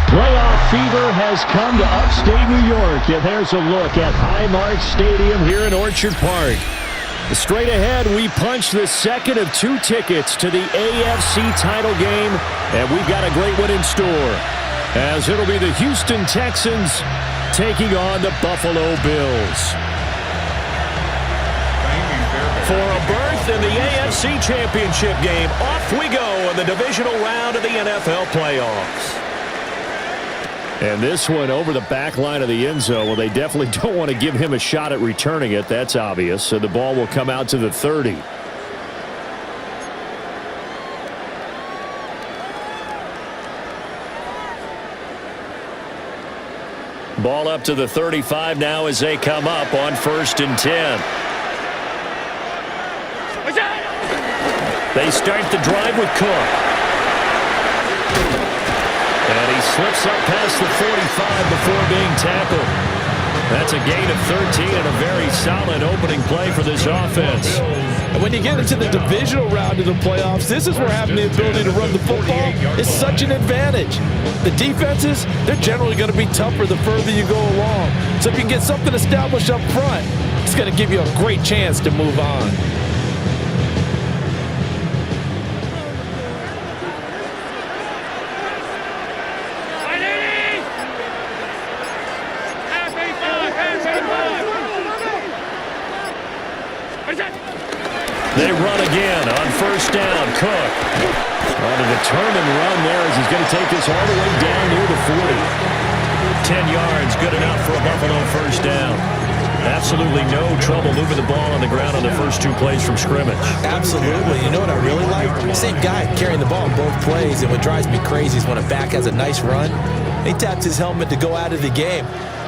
Playoff fever has come to upstate New York, and there's a look at Highmark Stadium here in Orchard Park. Straight ahead, we punch the second of 2 tickets to the AFC title game, and we've got a great one in store, as it'll be the Houston Texans taking on the Buffalo Bills. For a berth in the AFC Championship game, off we go in the divisional round of the NFL playoffs. And this one over the back line of the end zone. Well, they definitely don't want to give him a shot at returning it. That's obvious. So the ball will come out to the 30. Ball up to the 35 now as they come up on 1st and 10. They start the drive with Cook. And he slips up past the 45 before being tackled. That's a gain of 13 and a very solid opening play for this offense. And when you get into the divisional round of the playoffs, this is where having the ability to run the football is such an advantage. The defenses, they're generally going to be tougher the further you go along. So if you can get something established up front, it's going to give you a great chance to move on. They run again on 1st down. Cook on a determined run there as he's going to take this all the way down near the 40. 10 yards, good enough for a Buffalo 1st down. Absolutely no trouble moving the ball on the ground on the first 2 plays from scrimmage. Absolutely. You know what I really like? Same guy carrying the ball in both plays, and what drives me crazy is when a back has a nice run, he taps his helmet to go out of the game.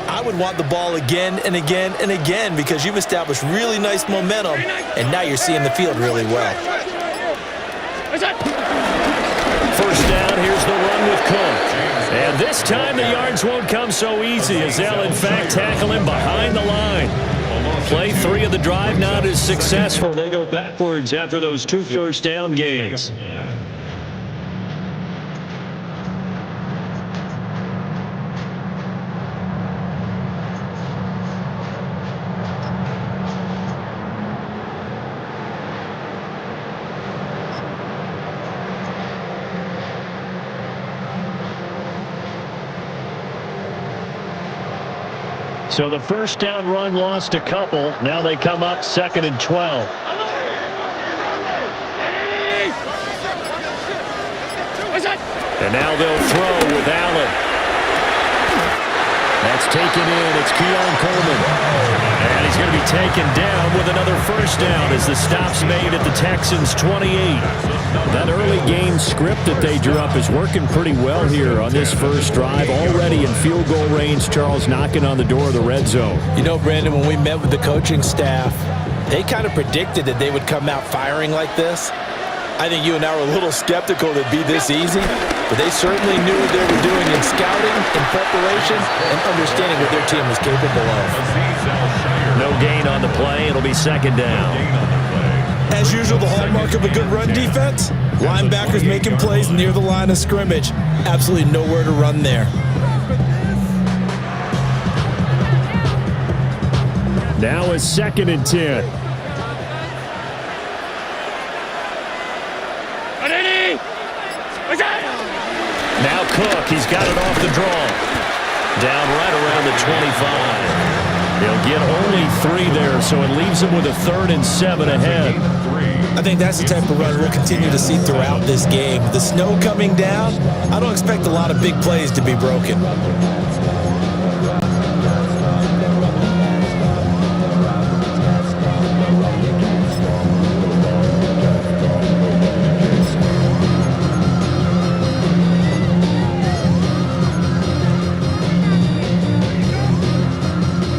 I would want the ball again and again and again because you've established really nice momentum, and now you're seeing the field really well. 1st down, here's the run with Cook. And this time the yards won't come so easy as they'll, in fact, tackle him behind the line. Play 3 of the drive not as successful. They go backwards after those 2 first down gains. So the 1st down run lost a couple. Now they come up 2nd and 12. And now they'll throw with Allen. That's taken in. It's Keon Coleman. And he's going to be taken down with another 1st down as the stop's made at the Texans' 28. That early game script that they drew up is working pretty well here on this first drive. Already in field goal range, Charles knocking on the door of the red zone. You know, Brandon, when we met with the coaching staff, they kind of predicted that they would come out firing like this. I think you and I were a little skeptical that it'd be this easy, but they certainly knew what they were doing in scouting, in preparation, and understanding what their team was capable of. No gain on the play. It'll be 2nd down. As usual, the hallmark of a good run defense, linebackers making plays near the line of scrimmage. Absolutely nowhere to run there. now a 2nd and 10. Now Cook, he's got it off the draw. Down right around the 25. He'll get only 3 there, so it leaves him with a 3rd and 7 ahead. I think that's the type of run we'll continue to see throughout this game. The snow coming down, I don't expect a lot of big plays to be broken.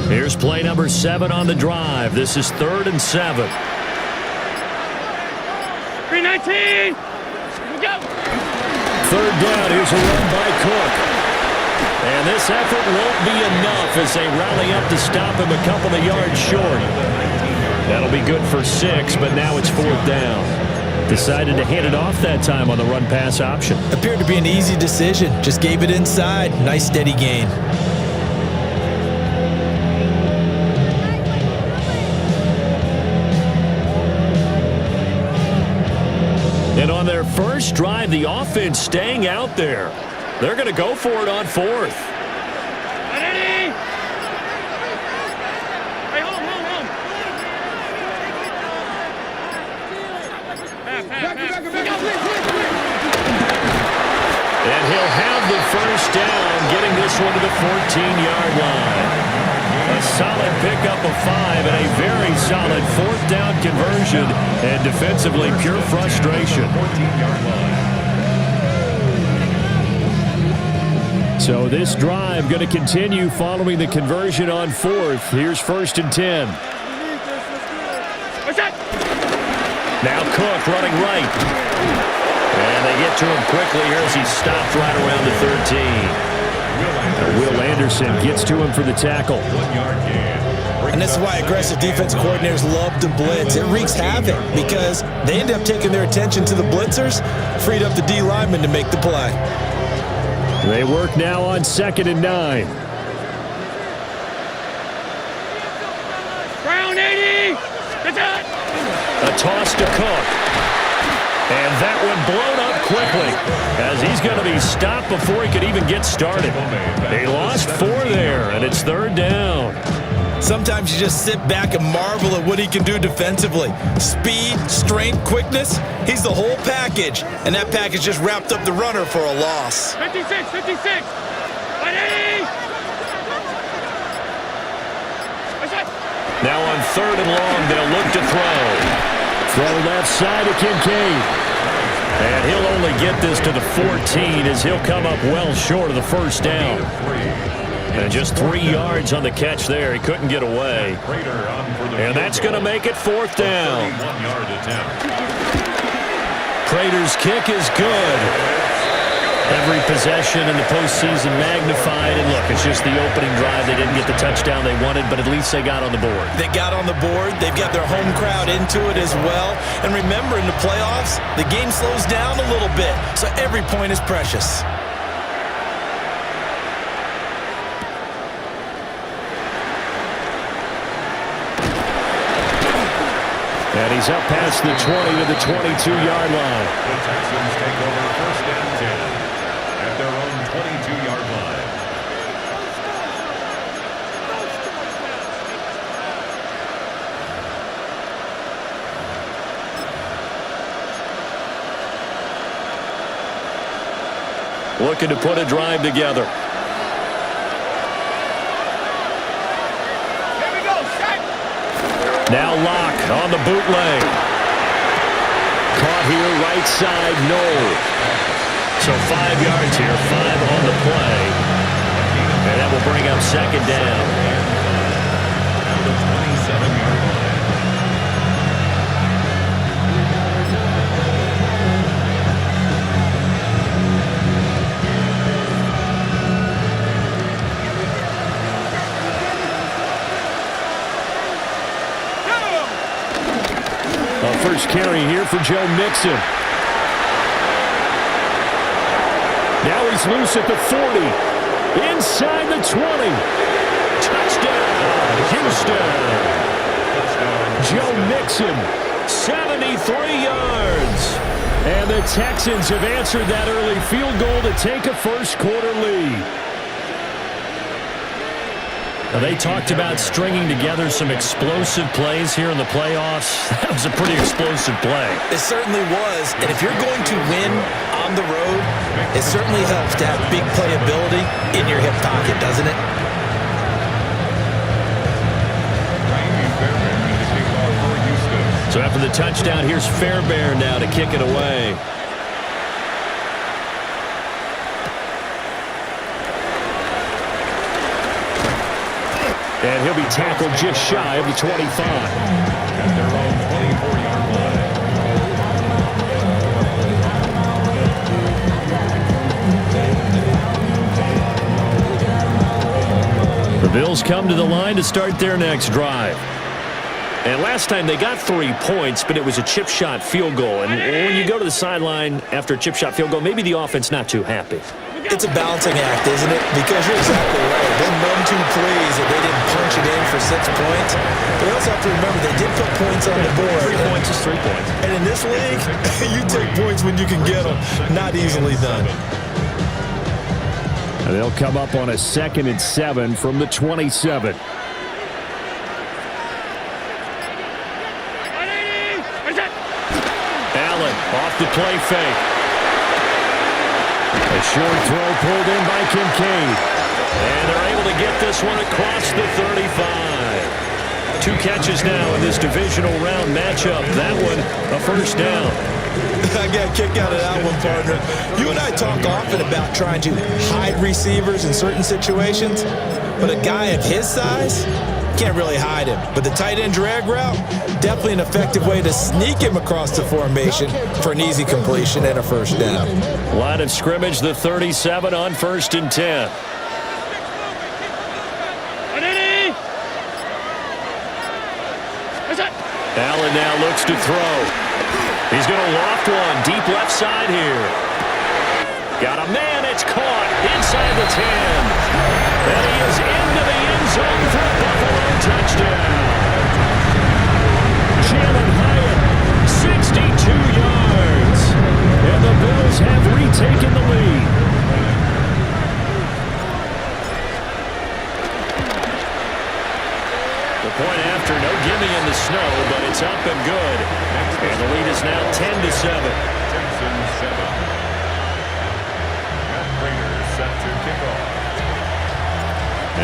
Here's play number 7 on the drive. This is 3rd and 7. 319. Go. 3rd down. Here's a run by Cook. And this effort won't be enough as they rally up to stop him a couple of yards short. That'll be good for 6, but now it's 4th down. Decided to hand it off that time on the run-pass option. Appeared to be an easy decision. Just gave it inside. Nice steady gain. And on their first drive, the offense staying out there. They're going to go for it on 4th. And he'll have the first down, getting this one to the 14-yard line. A solid pickup of 5 and a very solid 4th down conversion, and defensively pure frustration. So this drive going to continue following the conversion on 4th. Here's 1st and 10. Now Cook running right. And they get to him quickly here as he stopped right around the 13. Will Anderson gets to him for the tackle. And this is why aggressive defense coordinators love to blitz. It wreaks havoc because they end up taking their attention to the blitzers, freed up the D lineman to make the play. They work now on 2nd and 9. Brown 80. A toss to Cook. And that one blown up quickly as he's going to be stopped before he could even get started. They lost 4 there, and it's 3rd down. Sometimes you just sit back and marvel at what he can do defensively. Speed, strength, quickness, he's the whole package. And that package just wrapped up the runner for a loss. 56, 56. 180. Now on 3rd and long, they'll look to throw. Throw left side to Kincaid. And he'll only get this to the 14 as he'll come up well short of the first down. And just 3 yards on the catch there. He couldn't get away. And that's going to make it 4th down. Prater's kick is good. Every possession in the postseason magnified. And look, it's just the opening drive. They didn't get the touchdown they wanted, but at least they got on the board. They got on the board. They've got their home crowd into it as well. And remember, in the playoffs, the game slows down a little bit, so every point is precious. And he's up past the 20 to the 22-yard line. The Texans take over 1st and 10 at their own 22-yard line. Looking to put a drive together. Now Locke on the bootleg. Caught here, right side, no. So 5 yards here, 5 on the play. And that will bring up 2nd down. The 27-yard line. First carry here for Joe Mixon. Now he's loose at the 40. Inside the 20. Touchdown, Houston. Joe Mixon, 73 yards. And the Texans have answered that early field goal to take a first-quarter lead. Now, they talked about stringing together some explosive plays here in the playoffs. That was a pretty explosive play. It certainly was. And if you're going to win on the road, it certainly helps to have big playability in your hip pocket, doesn't it? So after the touchdown, here's Fairbairn now to kick it away. And he'll be tackled just shy of the 25. At their own 24-yard line. The Bills come to the line to start their next drive. And last time they got 3 points, but it was a chip shot field goal. And when you go to the sideline after a chip shot field goal, maybe the offense not too happy. It's a balancing act, isn't it? Because you're exactly right. They're none too pleased that they didn't punch it in for 6 points. But you also have to remember they did put points on the board. 3 points is 3 points. And in this league, you take points when you can get them. Not easily done. And they'll come up on a 2nd and 7 from the 27. Allen off the play fake. A short throw pulled in by Kincaid. And they're able to get this one across the 35. 2 catches now in this divisional round matchup. That one, a first down. I got a kick out of that one, partner. You and I talk often about trying to hide receivers in certain situations, but a guy of his size can't really hide him. But the tight end drag route, definitely an effective way to sneak him across the formation for an easy completion and a first down. Line of scrimmage, the 37 on 1st and 10. Allen now looks to throw. He's going to loft one deep left side here. Got a man, it's caught inside the 10. And he is into the end zone for a Buffalo touchdown. Jalen Hyatt, 62 yards. And the Bills have retaken the lead. The point after, no gimme in the snow, but it's up and good. And the lead is now 10-7. Texans 7. Matt Prater set to kick off.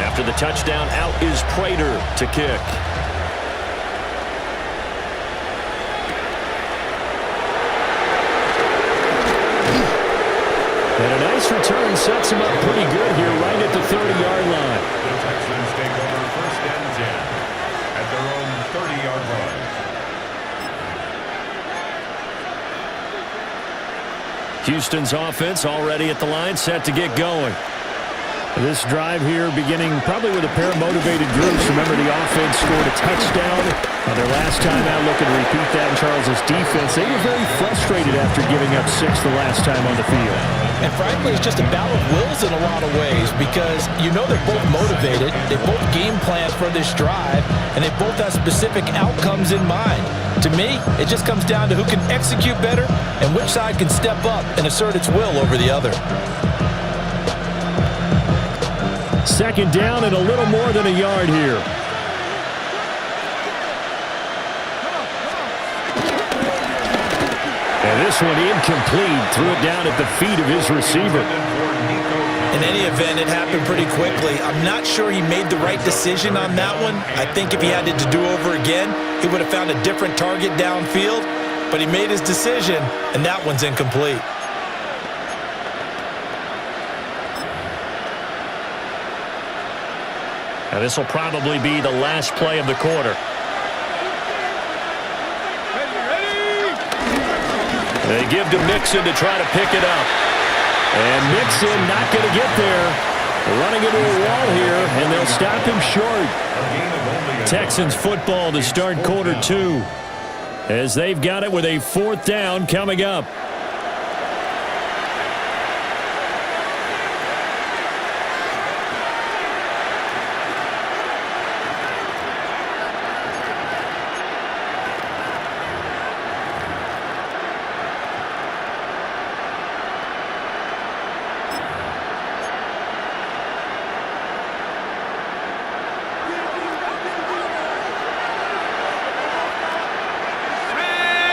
After the touchdown, out is Prater to kick. And a nice return sets him up pretty good here right at the 30-yard line. The Texans take over 1st and 10 at their own 30-yard line. Houston's offense already at the line, set to get going. This drive here beginning probably with a pair of motivated groups. Remember, the offense scored a touchdown on their last time out. Looking to repeat that in Charles's defense. They were very frustrated after giving up 6 the last time on the field. And frankly, it's just a battle of wills in a lot of ways because you know they're both motivated, they both game plan for this drive, and they both have specific outcomes in mind. To me, it just comes down to who can execute better and which side can step up and assert its will over the other. 2nd down and a little more than a yard here. And this one incomplete. Threw it down at the feet of his receiver. In any event, it happened pretty quickly. I'm not sure he made the right decision on that one. I think if he had it to do over again, he would have found a different target downfield. But he made his decision, and that one's incomplete. Now this will probably be the last play of the quarter. They give to Mixon to try to pick it up. And Mixon not going to get there. Running into a wall here, and they'll stop him short. Texans football to start quarter 2. As they've got it with a 4th down coming up.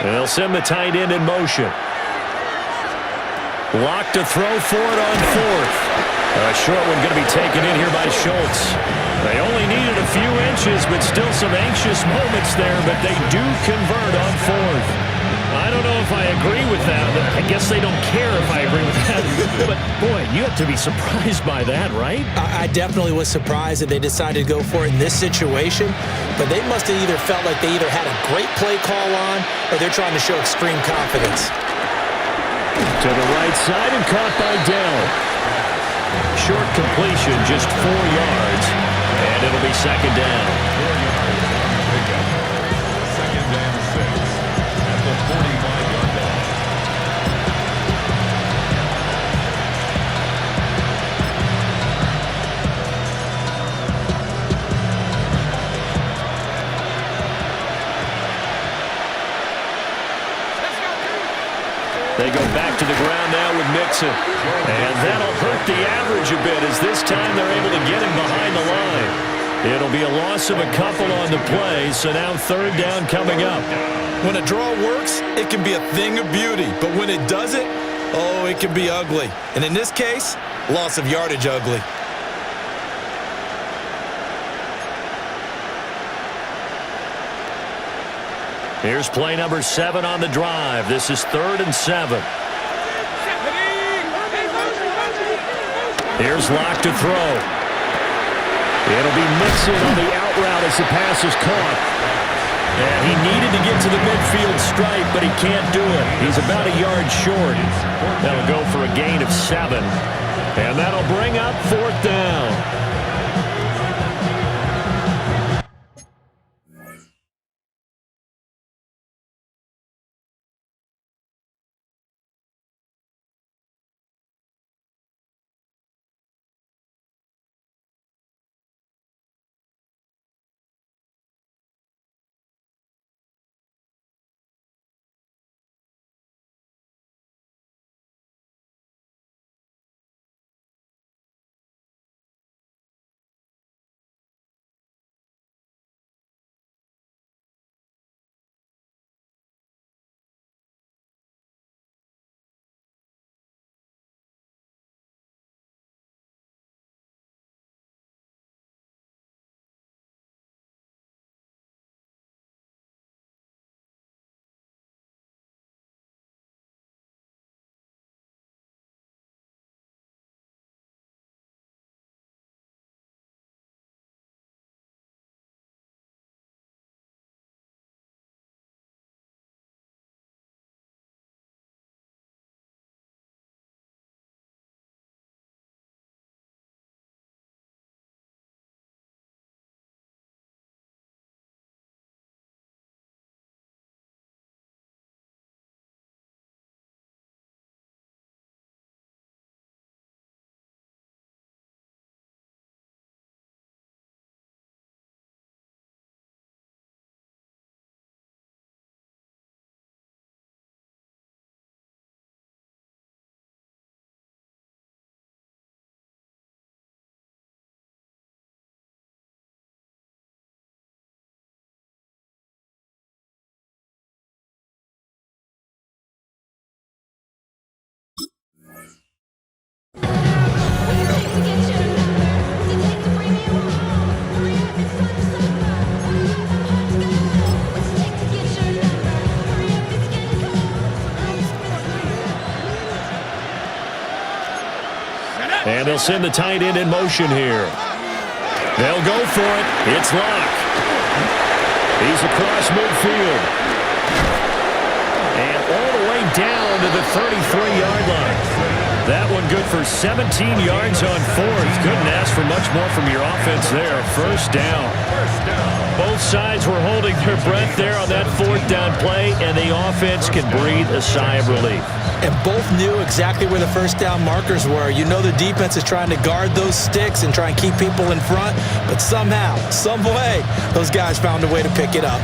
They'll send the tight end in motion. Lock to throw for it on fourth. A short one going to be taken in here by Schultz. They only needed a few inches, but still some anxious moments there, but they do convert on fourth. I don't know if I agree with that. I guess they don't care if I agree with that. But, boy, you have to be surprised by that, right? I definitely was surprised that they decided to go for it in this situation, but they must have either felt like they either had a great play call on or they're trying to show extreme confidence. To the right side and caught by Dell. Short completion, just 4 yards, and it'll be second down. 4 yards on the pickup. Second and 6 at the 45-yard line. They go back to the ground now with Mixon. And that'll hurt the average a bit as this time they're able to get him behind the line. It'll be a loss of a couple on the play, so now third down coming up. When a draw works, it can be a thing of beauty, but when it doesn't, oh, it can be ugly. And in this case, loss of yardage ugly. Here's play number 7 on the drive. This is 3rd and 7. Here's Lock to throw. It'll be Mixon on the out route as the pass is caught. And he needed to get to the midfield stripe, but he can't do it. He's about a yard short. That'll go for a gain of 7. And that'll bring up 4th down. And they'll send the tight end in motion here. They'll go for it. It's Lock. He's across midfield. And all the way down to the 33-yard line. That one good for 17 yards on 4th. Couldn't ask for much more from your offense there. First down. Both sides were holding their breath there on that 4th down play, and the offense can breathe a sigh of relief. And both knew exactly where the first down markers were. You know the defense is trying to guard those sticks and try and keep people in front, but somehow, some way, those guys found a way to pick it up.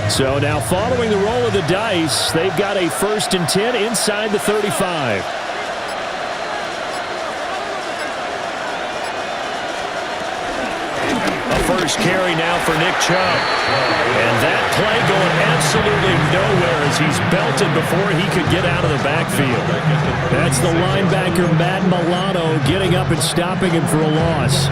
So now following the roll of the dice, they've got a 1st and 10 inside the 35. A first carry now for Nick Chubb. And that play going absolutely nowhere as he's belted before he could get out of the backfield. That's the linebacker, Matt Milano, getting up and stopping him for a loss.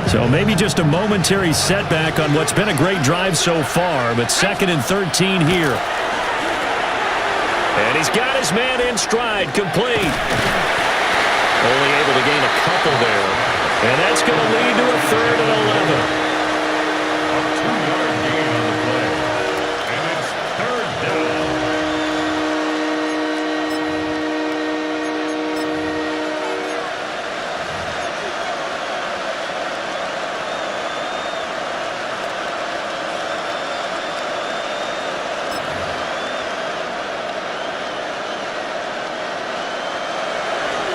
So maybe just a momentary setback on what's been a great drive so far, but 2nd and 13 here. And he's got his man in stride, complete. Only able to gain a couple there. And that's going to lead to a 3rd and 11. A 2-yard gain on the play. And it's 3rd down.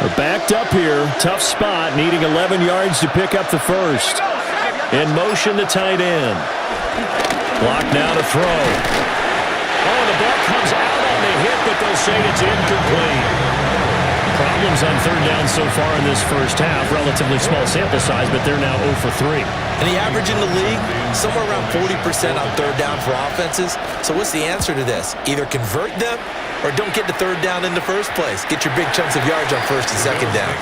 We're backed up here. Tough spot, needing 11 yards to pick up the first. In motion, the tight end. Block now to throw. Oh, the ball comes out on the hit, but they'll say it's incomplete. Problems on 3rd down so far in this first half. Relatively small sample size, but they're now 0 for 3. And the average in the league, somewhere around 40% on 3rd down for offenses. So what's the answer to this? Either convert them or don't get the 3rd down in the first place. Get your big chunks of yards on 1st and 2nd down.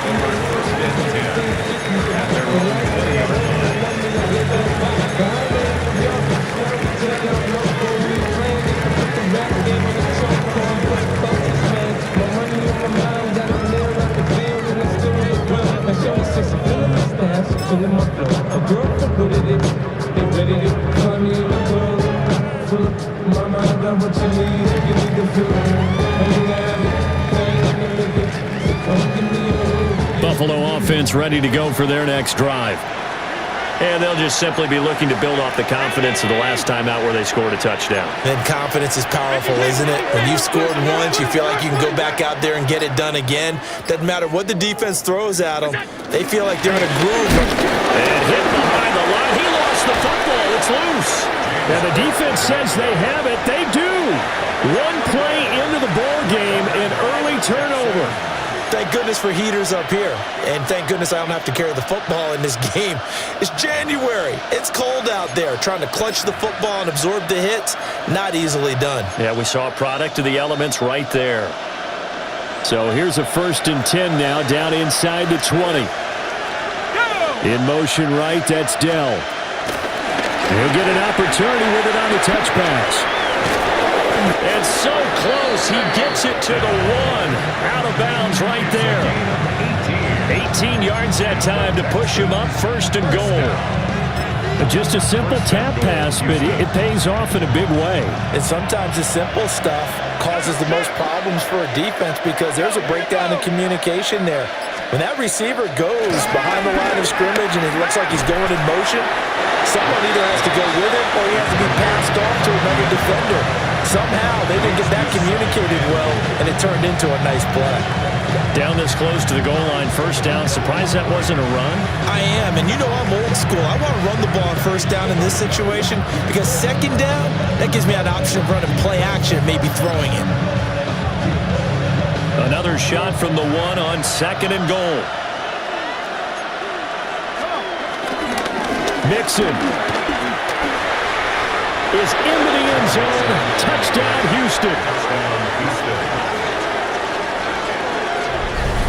Buffalo offense ready to go for their next drive. And they'll just simply be looking to build off the confidence of the last time out where they scored a touchdown. And confidence is powerful, isn't it? When you've scored once, you feel like you can go back out there and get it done again. Doesn't matter what the defense throws at them. They feel like they're in a groove. And hit behind the line. He lost the football. It's loose. And the defense says they have it. They do. One play into the ball game, an early turnover. Thank goodness for heaters up here. And thank goodness I don't have to carry the football in this game. It's January. It's cold out there. Trying to clutch the football and absorb the hits, not easily done. Yeah, we saw a product of the elements right there. So here's a 1st and 10 now, down inside the 20. In motion right, that's Dell. He'll get an opportunity with it on the touch pass. And so close, he gets it to the 1. Out of bounds right there. 18 yards that time to push him up 1st and goal. Just a simple tap pass, but it pays off in a big way. And sometimes the simple stuff causes the most problems for a defense because there's a breakdown in communication there. When that receiver goes behind the line of scrimmage and it looks like he's going in motion, someone either has to go with him or he has to be passed off to another defender. Somehow they didn't get that communicated well, and it turned into a nice play. Down this close to the goal line, 1st down. Surprised that wasn't a run? I am, and you know I'm old school. I want to run the ball on 1st down in this situation because 2nd down, that gives me an option of running play action and maybe throwing it. Another shot from the 1 on 2nd and goal. Mixon is into the end zone. Touchdown, Houston.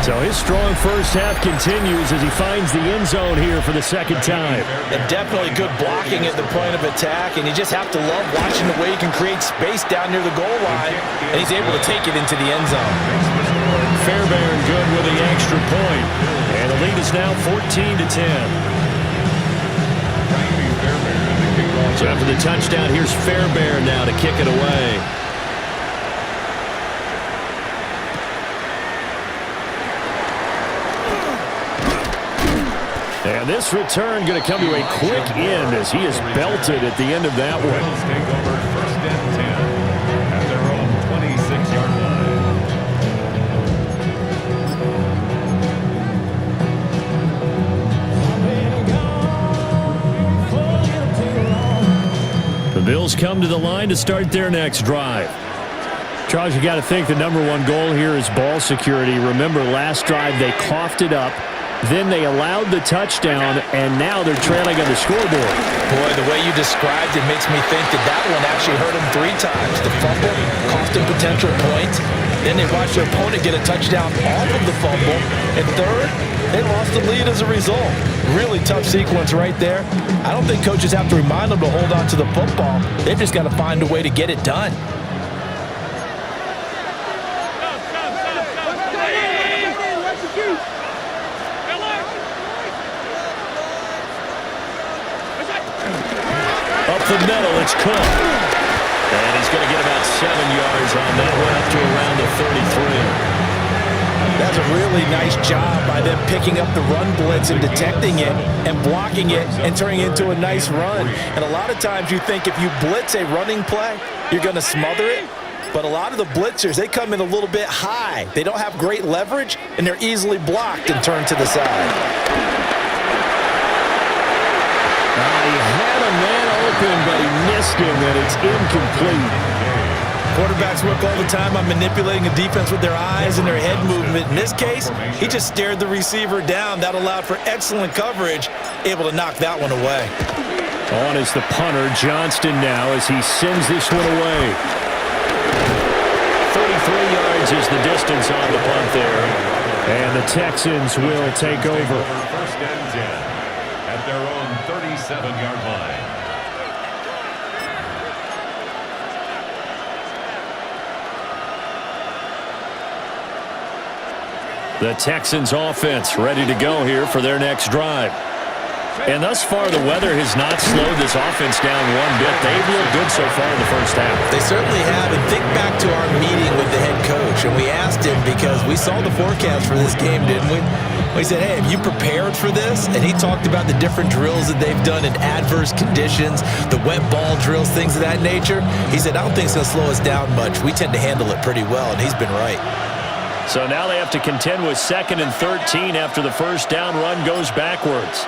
So his strong first half continues as he finds the end zone here for the 2nd time. And definitely good blocking at the point of attack, and you just have to love watching the way he can create space down near the goal line, and he's able to take it into the end zone. Fairbairn good with the extra point. And the lead is now 14-10. So after the touchdown, here's Fairbairn now to kick it away. And this return going to come to a quick end as he is belted at the end of that one. Take over 1st and 10 at their own 26-yard Eagles come to the line to start their next drive. Charles, you got to think the #1 goal here is ball security. Remember, last drive they coughed it up. Then they allowed the touchdown, and now they're trailing on the scoreboard. Boy, the way you described it makes me think that one actually hurt them 3 times. The fumble cost them potential points. Then they watched their opponent get a touchdown off of the fumble. And third, they lost the lead as a result. Really tough sequence right there. I don't think coaches have to remind them to hold on to the football. They've just got to find a way to get it done. Up the middle, it's Cook. And he's going to get about 7 yards on that one up to around the 33. That's a really nice job by them picking up the run blitz and detecting it and blocking it and turning it into a nice run. And a lot of times you think if you blitz a running play, you're going to smother it. But a lot of the blitzers, they come in a little bit high. They don't have great leverage, and they're easily blocked and turned to the side. He had a man open, but he missed him, and it's incomplete. Quarterbacks work all the time on manipulating a defense with their eyes and their head movement. In this case, he just stared the receiver down. That allowed for excellent coverage, able to knock that one away. On is the punter, Johnston, now as he sends this one away. 33 yards is the distance on the punt there. And the Texans will take over. First and 10 at their own 37-yard line. The Texans offense ready to go here for their next drive. And thus far, the weather has not slowed this offense down one bit. They've looked good so far in the first half. They certainly have. And think back to our meeting with the head coach. And we asked him because we saw the forecast for this game, didn't we? We said, hey, have you prepared for this? And he talked about the different drills that they've done in adverse conditions, the wet ball drills, things of that nature. He said, I don't think it's going to slow us down much. We tend to handle it pretty well, and he's been right. So now they have to contend with 2nd and 13 after the first down run goes backwards.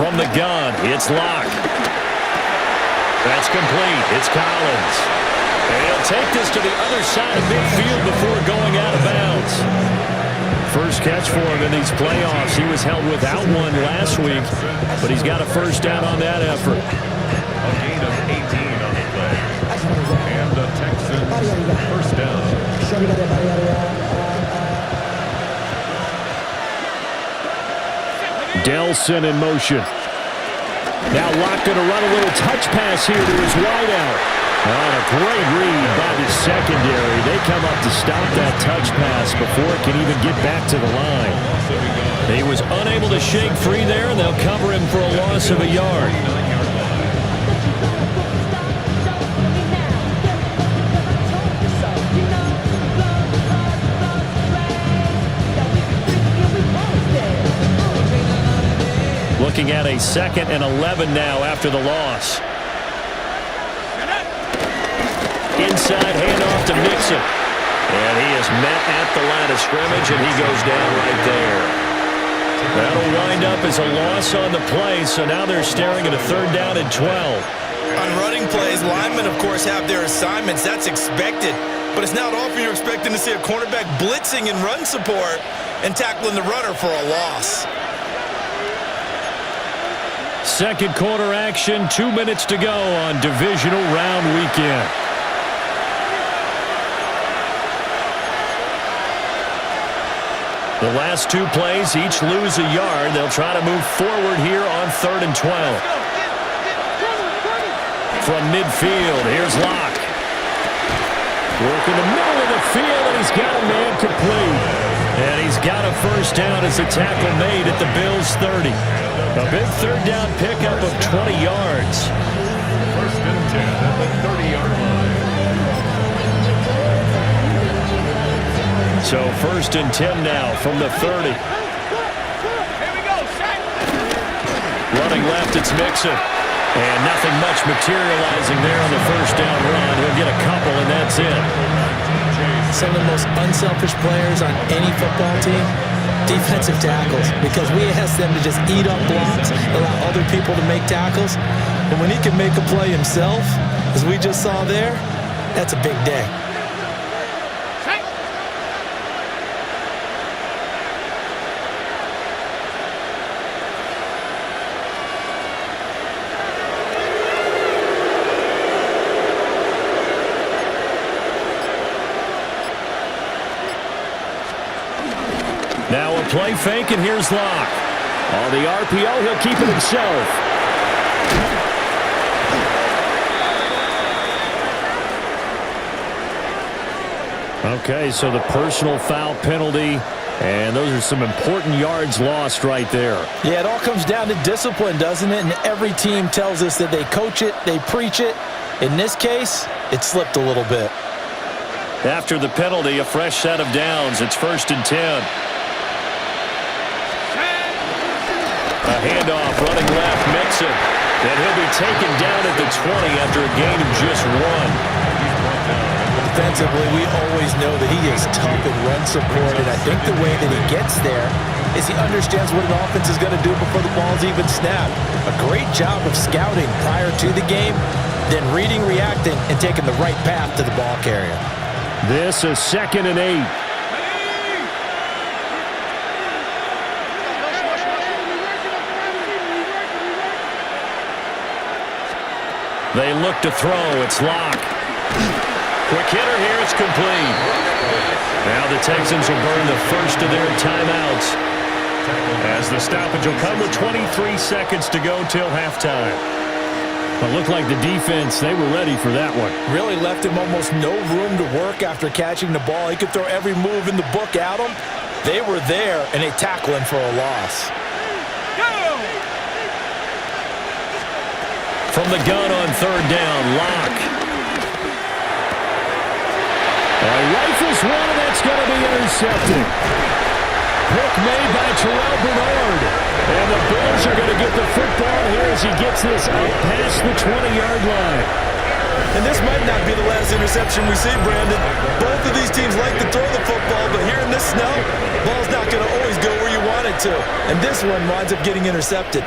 From the gun, it's Locke. That's complete. It's Collins. And he'll take this to the other side of midfield before going out of bounds. First catch for him in these playoffs. He was held without one last week, but he's got a first down on that effort. A gain of 18 on the play. And the Texans first down. Delson in motion. Now Locke going to run a little touch pass here to his wideout. And a great read by the secondary. They come up to stop that touch pass before it can even get back to the line. He was unable to shake free there, and they'll cover him for a loss of a yard. Looking at a 2nd and 11 now after the loss. Inside handoff to Mixon. And he is met at the line of scrimmage, and he goes down right there. That'll wind up as a loss on the play, so now they're staring at a 3rd down and 12. On running plays, linemen, of course, have their assignments. That's expected. But it's not often you're expecting to see a cornerback blitzing in run support and tackling the runner for a loss. Second quarter action, 2 minutes to go on Divisional Round Weekend. The last 2 plays each lose a yard. They'll try to move forward here on 3rd and 12. From midfield, here's Locke. Working the middle of the field, and he's got a man complete. And he's got a first down as a tackle made at the Bills' 30. A big 3rd down pickup of 20 yards. First and 10 at the 30-yard line. So 1st and 10 now from the 30. Here we go, Shaq. Running left, it's Mixon. And nothing much materializing there on the first down run. He'll get a couple, and that's it. Some of the most unselfish players on any football team, defensive tackles, because we ask them to just eat up blocks, allow other people to make tackles. And when he can make a play himself, as we just saw there, that's a big day. Now a play fake, and here's Locke. On the RPO, he'll keep it himself. Okay, so the personal foul penalty, and those are some important yards lost right there. Yeah, it all comes down to discipline, doesn't it? And every team tells us that they coach it, they preach it. In this case, it slipped a little bit. After the penalty, a fresh set of downs. It's 1st and 10. A handoff, running left, Mixon. And he'll be taken down at the 20 after a gain of just 1. Defensively, we always know that he is tough in run support, and I think the way that he gets there is he understands what an offense is going to do before the ball's even snapped. A great job of scouting prior to the game, then reading, reacting, and taking the right path to the ball carrier. This is 2nd and 8. They look to throw. It's Locke. Quick hitter here. It's complete. Now the Texans will burn the first of their timeouts, as the stoppage will come with 23 seconds to go till halftime. It looked like the defense, they were ready for that one. Really left him almost no room to work after catching the ball. He could throw every move in the book at him. They were there, and they tackle him for a loss. From the gun on 3rd down, Locke. Rifles one, and that's going to be intercepted. Pick made by Terrell Bernard. And the Bills are going to get the football here as he gets this out past the 20-yard line. And this might not be the last interception we see, Brandon. Both of these teams like to throw the football, but here in this snow, the ball's not going to always go where you want it to. And this one winds up getting intercepted.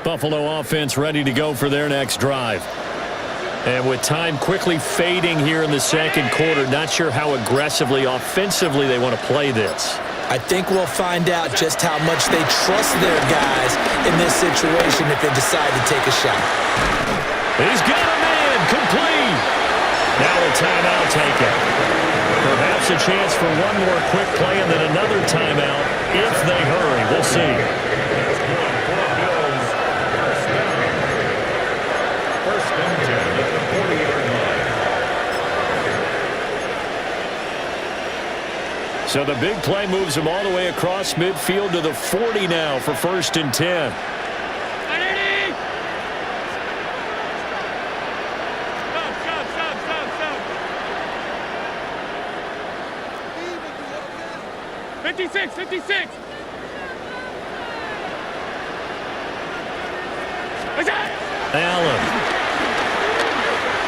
Buffalo offense ready to go for their next drive. And with time quickly fading here in the second quarter, not sure how aggressively, offensively they want to play this. I think we'll find out just how much they trust their guys in this situation if they decide to take a shot. He's got a man, complete. Now a timeout taken. Perhaps a chance for one more quick play and then another timeout if they hurry. We'll see. So the big play moves him all the way across midfield to the 40 now for 1st and 10. Stop. 56. Allen.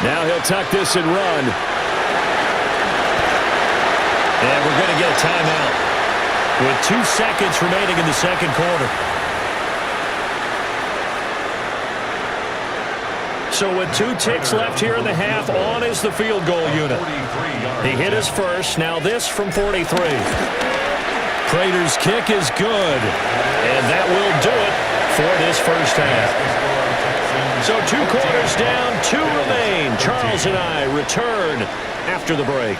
Now he'll tuck this and run. And we're going to get a timeout with 2 seconds remaining in the second quarter. So with 2 ticks left here in the half, on is the field goal unit. He hit his first. Now this from 43. Prater's kick is good. And that will do it for this first half. So 2 quarters down, 2 remain. Charles and I return after the break.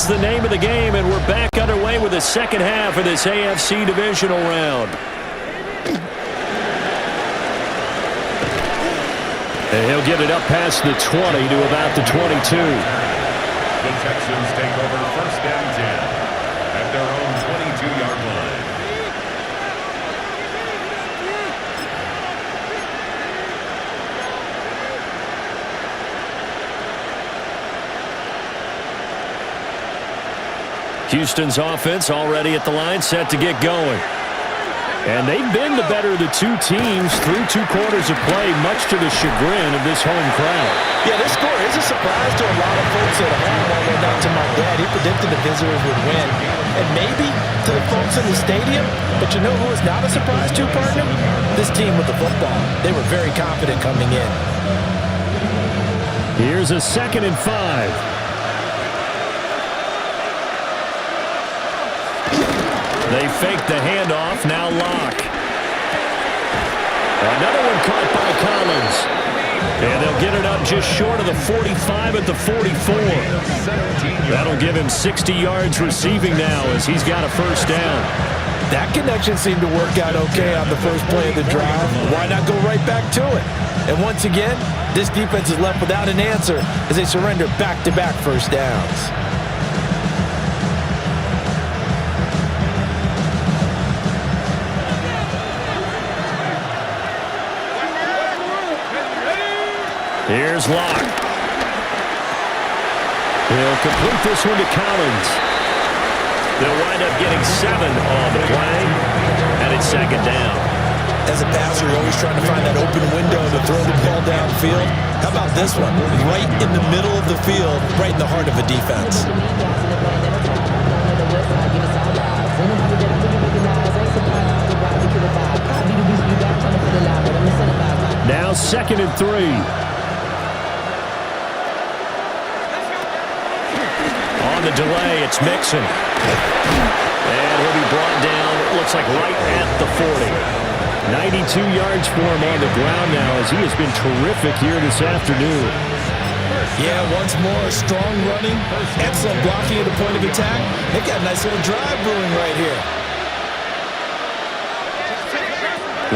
That's the name of the game, and we're back underway with the second half of this AFC Divisional round. And he'll get it up past the 20 to about the 22. The Texans take over first down 10 at their own 22-yard line. Houston's offense already at the line, set to get going. And they've been the better of the two teams through 2 quarters of play, much to the chagrin of this home crowd. Yeah, this score is a surprise to a lot of folks at home. Although not to my dad, he predicted the visitors would win. And maybe to the folks in the stadium. But you know who is not a surprise to, partner? This team with the football. They were very confident coming in. Here's a 2nd and 5. They fake the handoff, now Locke. Another one caught by Collins. And they'll get it up just short of the 45 at the 44. That'll give him 60 yards receiving now as he's got a first down. That connection seemed to work out okay on the first play of the drive. Why not go right back to it? And once again, this defense is left without an answer as they surrender back-to-back first downs. Here's Locke. He'll complete this one to Collins. They'll wind up getting 7 on the play, and it's 2nd down. As a passer, you're always trying to find that open window to throw the ball downfield. How about this one? Right in the middle of the field, right in the heart of a defense. Now 2nd and 3. On the delay, it's Mixon. And he'll be brought down, looks like right at the 40. 92 yards for him on the ground now as he has been terrific here this afternoon. Yeah, once more, strong running, excellent blocking at the point of attack. They've got a nice little drive brewing right here.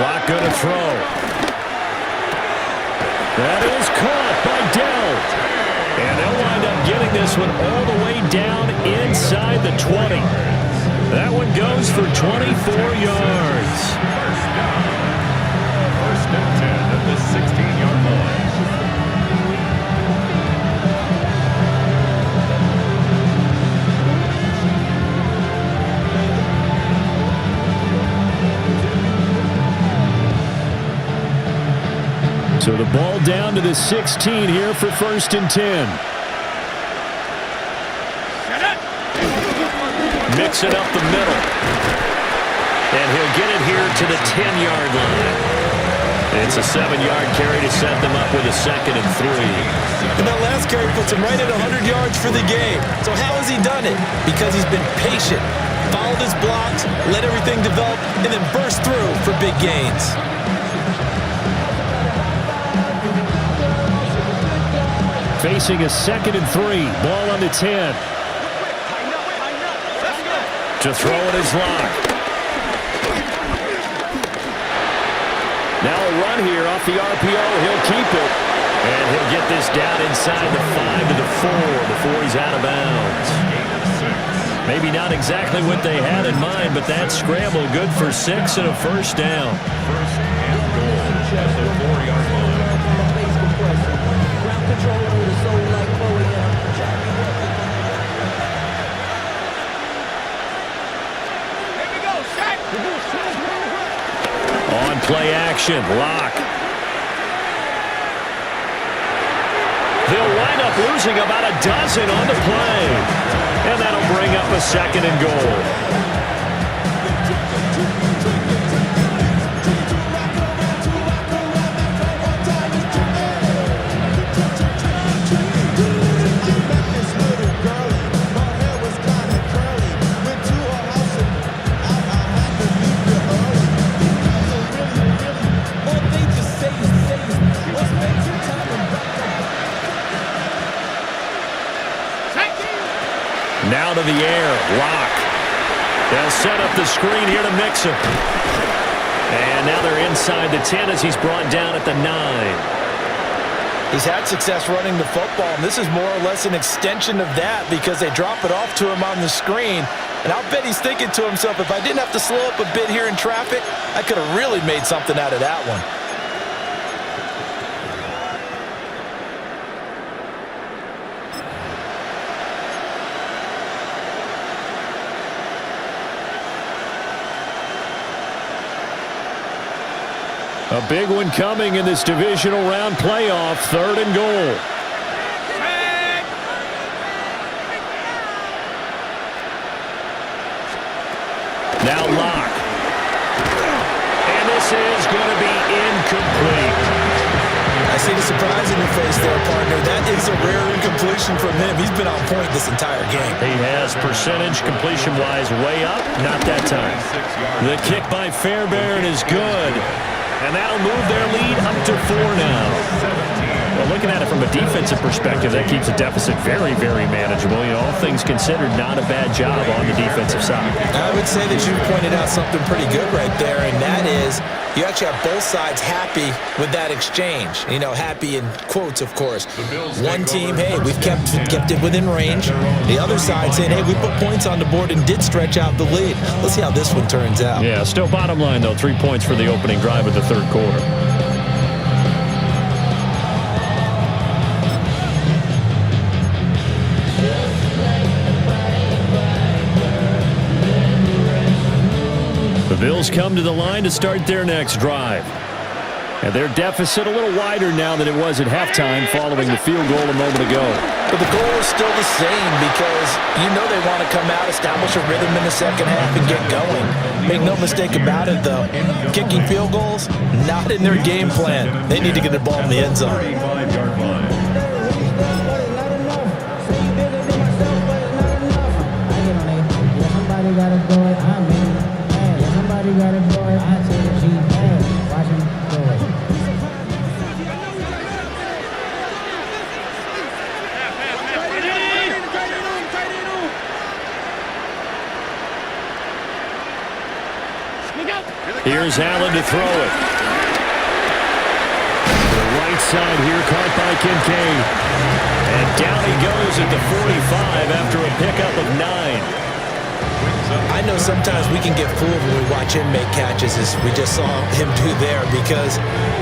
Locke gonna throw. That is caught by Dell. And they'll wind up getting this one all the way down inside the 20. That one goes for 24 yards. First and 10 at the 16-yard line. So the ball down to the 16 here for 1st and 10. Mix it up the middle. And he'll get it here to the 10-yard line. It's a 7-yard carry to set them up with a 2nd and 3. And that last carry puts him right at 100 yards for the game. So how has he done it? Because he's been patient, followed his blocks, let everything develop, and then burst through for big gains. Facing a 2nd and 3. Ball on the 10. To throw it is Locke. Now a run here off the RPO. He'll keep it. And he'll get this down inside the 5 to the 4 before he's out of bounds. Maybe not exactly what they had in mind, but that scramble good for 6 and a first down. First and goal at the 4-yard line. On play action, Locke. They'll wind up losing about a dozen on the play. And that'll bring up a 2nd and goal. Now to the air. Lock. They'll set up the screen here to Mixon. And now they're inside the 10 as he's brought down at the 9. He's had success running the football, and this is more or less an extension of that because they drop it off to him on the screen. And I'll bet he's thinking to himself, if I didn't have to slow up a bit here in traffic, I could have really made something out of that one. A big one coming in this divisional round playoff. 3rd and goal. Now Lock. And this is going to be incomplete. I see the surprise in your face there, partner. That is a rare incompletion from him. He's been on point this entire game. He has percentage completion-wise way up. Not that time. The kick by Fairbairn is good. And that'll move their lead up to 4 now. Well, looking at it from a defensive perspective, that keeps the deficit very, very manageable. You know, all things considered, not a bad job on the defensive side. I would say that you pointed out something pretty good right there, and that is you actually have both sides happy with that exchange. You know, happy in quotes, of course. One team, hey, we've kept it within range. The other side saying, hey, we put points on the board and did stretch out the lead. Let's see how this one turns out. Yeah, still bottom line, though, 3 points for the opening drive of the 3rd quarter. The Bills come to the line to start their next drive. And their deficit a little wider now than it was at halftime following the field goal a moment ago. But the goal is still the same because you know they want to come out, establish a rhythm in the second half, and get going. Make no mistake about it, though. Kicking field goals, not in their game plan. They need to get the ball in the end zone. 35-yard line. Here's Allen to throw it. The right side here caught by Kincaid. And down he goes at the 45 after a pickup of 9. I know sometimes we can get fooled when we watch him make catches, as we just saw him do there, because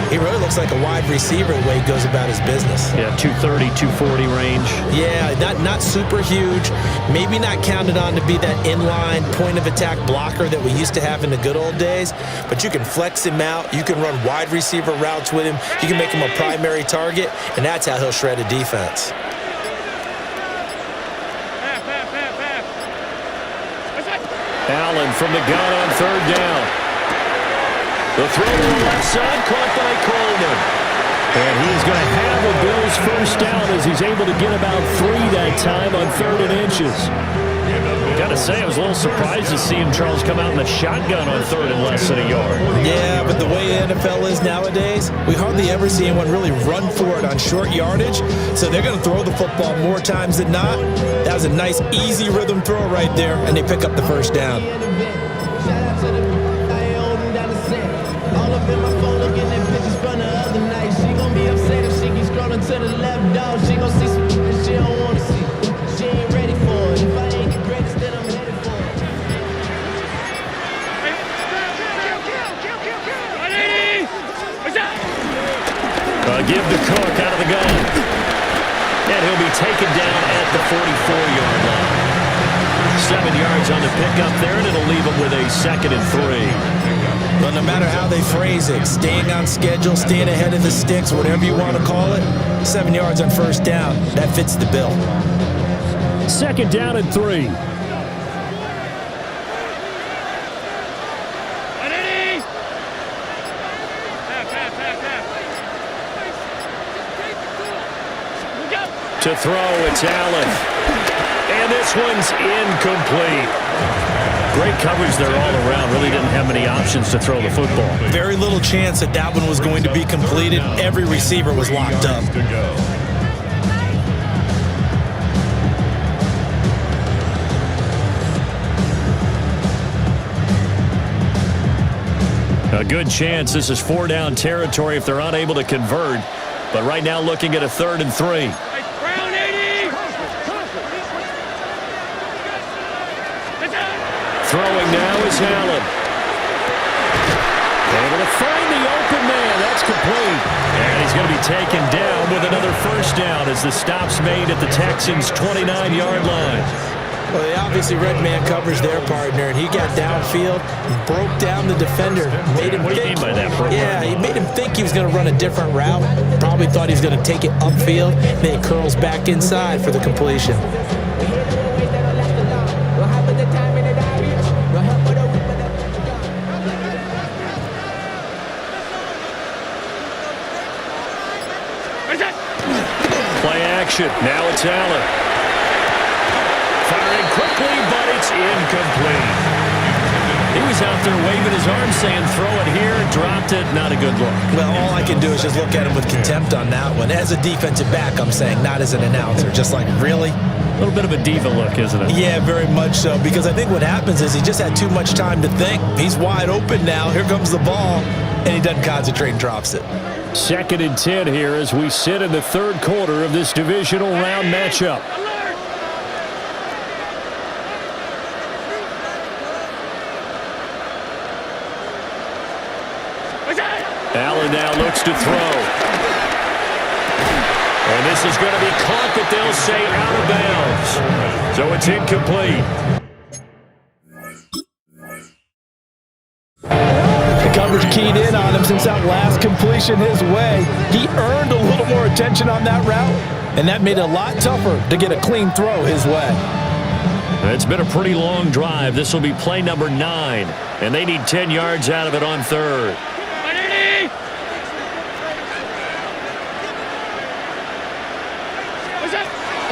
he really looks like a wide receiver the way he goes about his business. Yeah, 230, 240 range. Yeah, not super huge. Maybe not counted on to be that inline point-of-attack blocker that we used to have in the good old days, but you can flex him out. You can run wide receiver routes with him. You can make him a primary target, and that's how he'll shred a defense. Allen from the gun on 3rd down. The throw to the left side caught by Coleman. And he's going to have a Bills first down as he's able to get about 3 that time on 3rd and inches. Got to say, I was a little surprised to see him, Charles, come out in the shotgun on 3rd and less than a yard. Yeah, but the way the NFL is nowadays, we hardly ever see anyone really run for it on short yardage. So they're going to throw the football more times than not. That was a nice, easy rhythm throw right there, and they pick up the first down. Give the Cook out of the gun. And he'll be taken down at the 44-yard line. 7 yards on the pickup there, and it'll leave him with a 2nd and 3. But no matter how they phrase it, staying on schedule, staying ahead of the sticks, whatever you want to call it, 7 yards on first down, that fits the bill. 2nd down and 3. To throw, it's Allen. And this one's incomplete. Great coverage there all around. Really didn't have many options to throw the football. Very little chance that one was going to be completed. Every receiver was locked up. A good chance this is 4-down territory if they're unable to convert. But right now looking at a 3rd and 3. Brown 80. Throwing now is Allen. Able to find the open man. That's complete. And he's going to be taken down with another 1st down as the stop's made at the Texans' 29-yard line. Well, they obviously red man covers their partner, and he got downfield and broke down the defender. Made him What do you think, mean by that, bro? Yeah, he made him think he was going to run a different route. Probably thought he was going to take it upfield. Then he curls back inside for the completion. Play action. Now it's Allen. Firing quickly, but it's incomplete. He was out there waving his arm saying, throw it here, dropped it, not a good look. Well, all I can do is just look at him with contempt on that one. As a defensive back, I'm saying, not as an announcer. Just like, really? A little bit of a diva look, isn't it? Yeah, very much so. Because I think what happens is he just had too much time to think. He's wide open now. Here comes the ball. And he doesn't concentrate and drops it. 2nd and 10 here as we sit in the 3rd quarter of this divisional round matchup. Allen now looks to throw. And this is going to be caught, but they'll say out of bounds. So it's incomplete. The coverage keyed in on him since that last completion his way. He earned a little more attention on that route, and that made it a lot tougher to get a clean throw his way. It's been a pretty long drive. This will be play number 9, and they need 10 yards out of it on 3rd.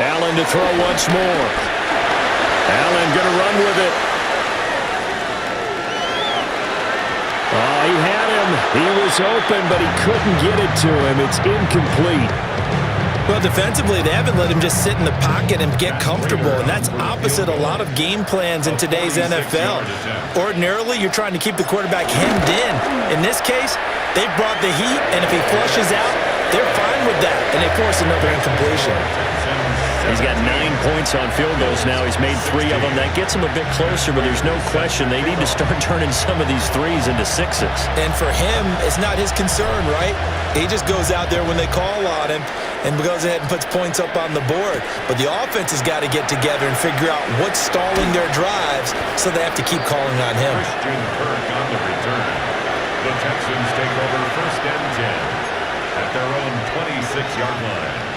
Allen to throw once more. Allen going to run with it. Oh, he had him. He was open, but he couldn't get it to him. It's incomplete. Well, defensively, they haven't let him just sit in the pocket and get comfortable, and that's opposite a lot of game plans in today's NFL. Ordinarily, you're trying to keep the quarterback hemmed in. In this case, they brought the heat, and if he flushes out, they're fine with that, and they force another incompletion. He's got 9 points on field goals now. He's made 3 of them. That gets him a bit closer, but there's no question they need to start turning some of these 3s into 6s. And for him, it's not his concern, right? He just goes out there when they call on him and goes ahead and puts points up on the board. But the offense has got to get together and figure out what's stalling their drives, so they have to keep calling on him. Christian Kirk on the return. The Texans take over 1st and 10 at their own 26-yard line.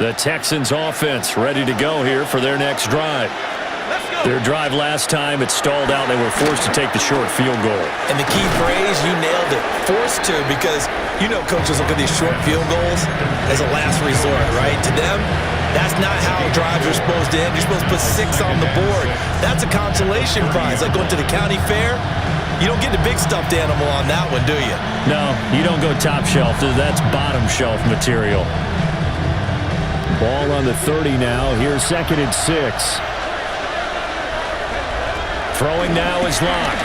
The Texans offense ready to go here for their next drive. Their drive last time, it stalled out. They were forced to take the short field goal. And the key phrase, you nailed it. Forced to, because you know coaches look at these short field goals as a last resort, right? To them, that's not how drives are supposed to end. You're supposed to put 6 on the board. That's a consolation prize, like going to the county fair. You don't get the big stuffed animal on that one, do you? No, you don't go top shelf. That's bottom shelf material. Ball on the 30 now. Here's 2nd and 6. Throwing now is Locke.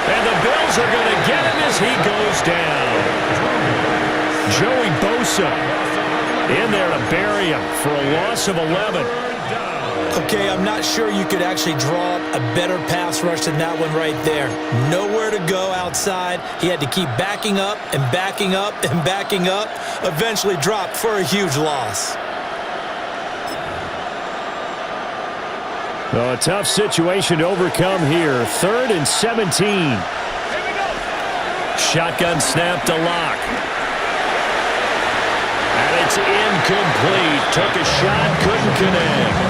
And the Bills are going to get him as he goes down. Joey Bosa in there to bury him for a loss of 11. Okay, I'm not sure you could actually draw up a better pass rush than that one right there. Nowhere to go outside. He had to keep backing up and backing up and backing up. Eventually dropped for a huge loss. Well, a tough situation to overcome here. 3rd and 17. Shotgun snap to Locke. And it's incomplete. Took a shot, couldn't connect.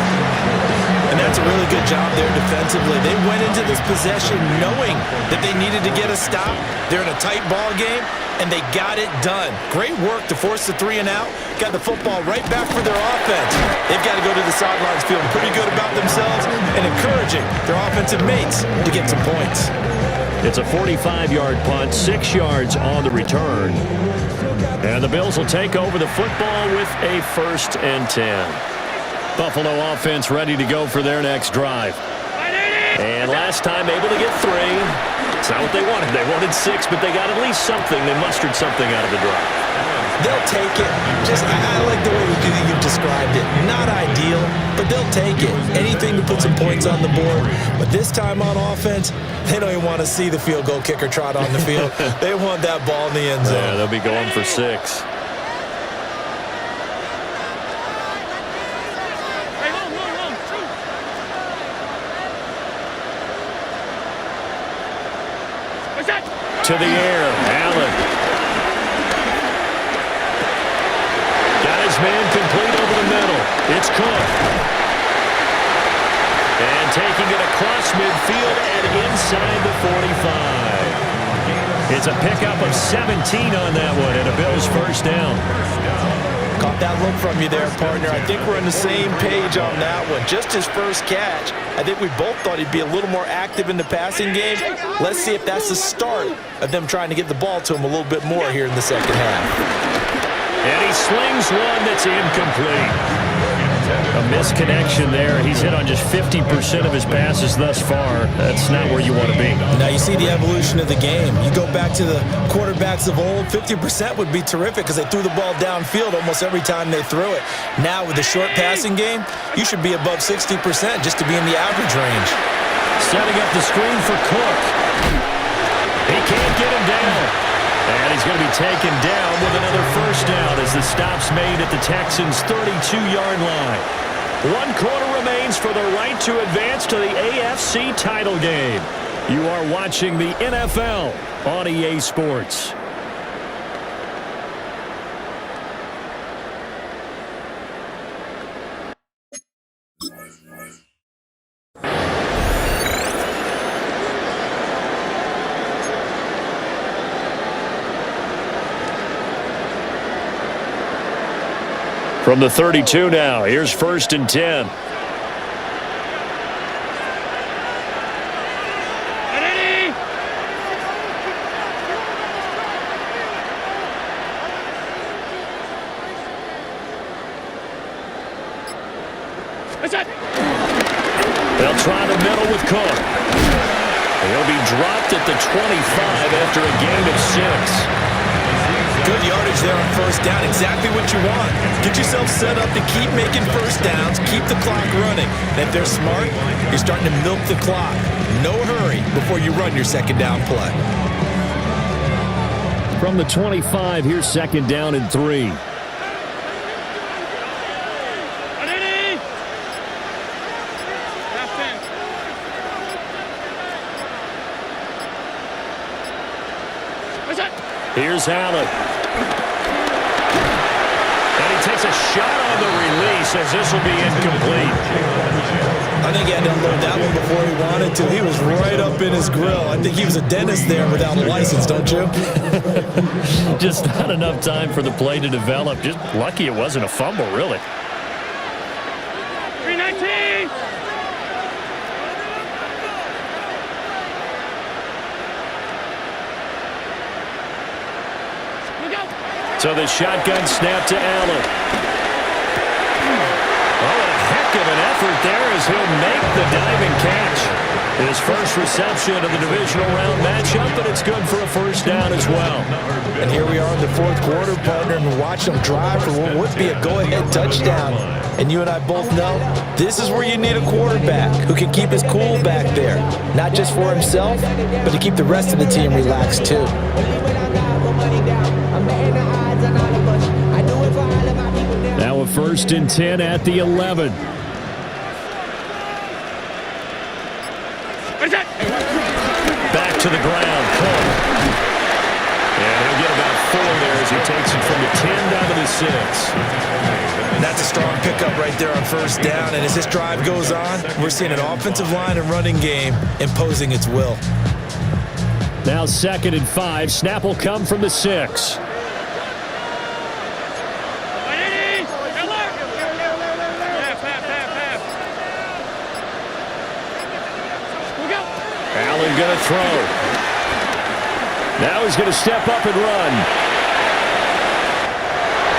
And that's a really good job there defensively. They went into this possession knowing that they needed to get a stop. They're in a tight ball game, and they got it done. Great work to force the 3 and out. Got the football right back for their offense. They've got to go to the sidelines feeling pretty good about themselves and encouraging their offensive mates to get some points. It's a 45-yard punt, 6 yards on the return. And the Bills will take over the football with a 1st and 10. Buffalo offense ready to go for their next drive. And last time able to get 3. It's not what they wanted. They wanted 6, but they got at least something. They mustered something out of the drive. They'll take it. I like the way you've described it. Not ideal, but they'll take it. Anything to put some points on the board. But this time on offense, they don't even want to see the field goal kicker trot on the field. They want that ball in the end zone. Yeah, they'll be going for 6. To the air, Allen. Got his man complete over the middle. It's Cook. And taking it across midfield and inside the 45. It's a pickup of 17 on that one and a Bills 1st down. Caught that look from you there, partner. I think we're on the same page on that one. Just his first catch. I think we both thought he'd be a little more active in the passing game. Let's see if that's the start of them trying to get the ball to him a little bit more here in the second half. And he slings one that's incomplete. A misconnection there. He's hit on just 50% of his passes thus far. That's not where you want to be. Now you see the evolution of the game. You go back to the quarterbacks of old, 50% would be terrific because they threw the ball downfield almost every time they threw it. Now with the short passing game, you should be above 60% just to be in the average range. Setting up the screen for Cook. He can't get him down. And he's going to be taken down with another 1st down as the stop's made at the Texans' 32-yard line. 1 quarter remains for the right to advance to the AFC title game. You are watching the NFL on EA Sports. From the 32 now, here's 1st and 10. They'll try the middle with Cook. He'll be dropped at the 25 after a gain of 6. Good yardage there on 1st down. Exactly what you want. Get yourself set up to keep making 1st downs, keep the clock running. And if they're smart, you're starting to milk the clock. No hurry before you run your 2nd down play. From the 25, here's 2nd down and 3. Here's Allen. And he takes a shot on the release as this will be incomplete. I think he had to unload that one before he wanted to. He was right up in his grill. I think he was a dentist there without a license, don't you? Just not enough time for the play to develop. Just lucky it wasn't a fumble, really. 319! So the shotgun snap to Allen. Oh, a heck of an effort there as he'll make the diving catch. His first reception of the divisional round matchup, but it's good for a 1st down as well. And here we are in the 4th quarter, partner, and watch them drive for what would be a go-ahead touchdown. And you and I both know this is where you need a quarterback who can keep his cool back there. Not just for himself, but to keep the rest of the team relaxed too. Now a 1st and 10 at the 11. Back to the ground, Cook. And he'll get about 4 there as he takes it from the 10 down to the 6. That's a strong pickup right there on 1st down. And as this drive goes on, we're seeing an offensive line and running game imposing its will. Now 2nd and 5. Snap will come from the 6. Allen going to throw. Now he's going to step up and run.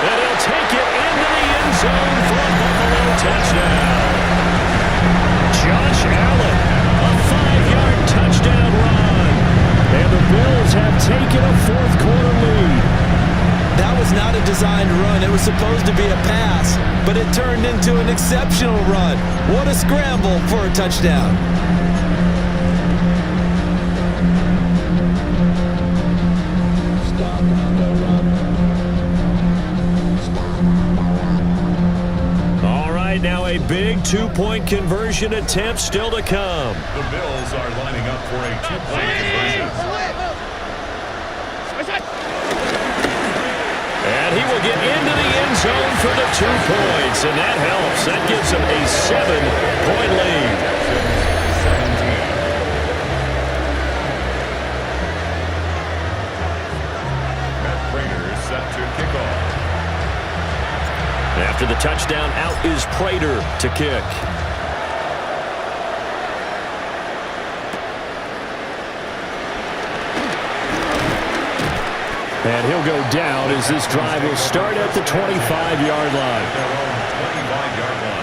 And he'll take it into the end zone for a Buffalo touchdown. Josh Allen, a 5-yard touchdown run. And the Bills have taken a fourth-quarter lead. That was not a designed run. It was supposed to be a pass, but it turned into an exceptional run. What a scramble for a touchdown. Now a big two-point conversion attempt still to come. The Bills are lining up for a two-point conversion. And he will get into the end zone for the 2 points, and that helps. That gives him a 7-point lead. Matt Prater is set to kick off. After the touchdown, out is Prater to kick. And he'll go down as this drive will start at the 25-yard line. Their own 25-yard line.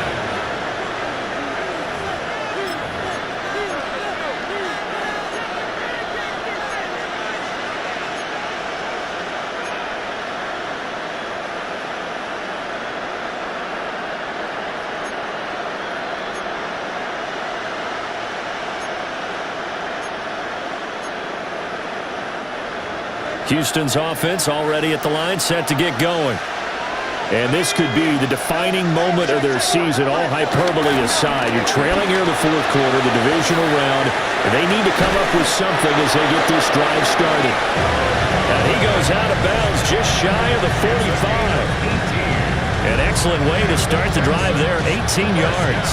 Houston's offense already at the line, set to get going. And this could be the defining moment of their season, all hyperbole aside. You're trailing here in the fourth quarter, the divisional round, and they need to come up with something as they get this drive started. And he goes out of bounds just shy of the 45. An excellent way to start the drive there, 18 yards.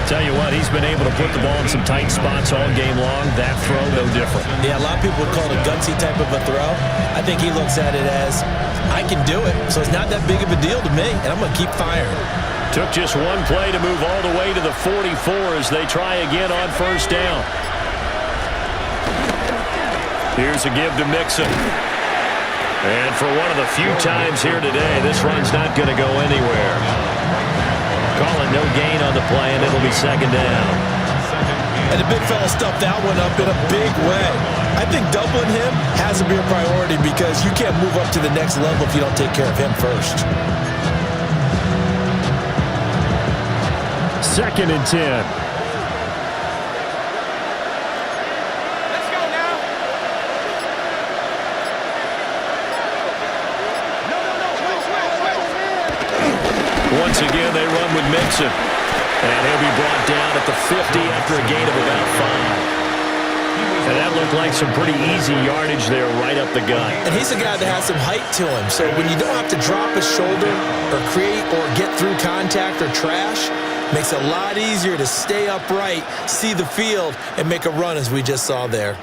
Tell you what, he's been able to put the ball in some tight spots all game long. That throw, no different. Yeah, a lot of people would call it a gutsy type of a throw. I think he looks at it as, I can do it, so it's not that big of a deal to me, and I'm going to keep firing. Took just one play to move all the way to the 44 as they try again on first down. Here's a give to Mixon. And for one of the few times here today, this run's not going to go anywhere. Calling no gain on the play, and it'll be second down. And the big fella stuffed that one up in a big way. I think doubling him has to be a priority because you can't move up to the next level if you don't take care of him first. Second and 10. Let's go now. Once again, they run with Mixon. And he'll be brought down at the 50 after a gain of about 5. And that looked like some pretty easy yardage there right up the gut. And he's a guy that has some height to him. So when you don't have to drop his shoulder or create or get through contact or trash, makes it a lot easier to stay upright, see the field, and make a run as we just saw there.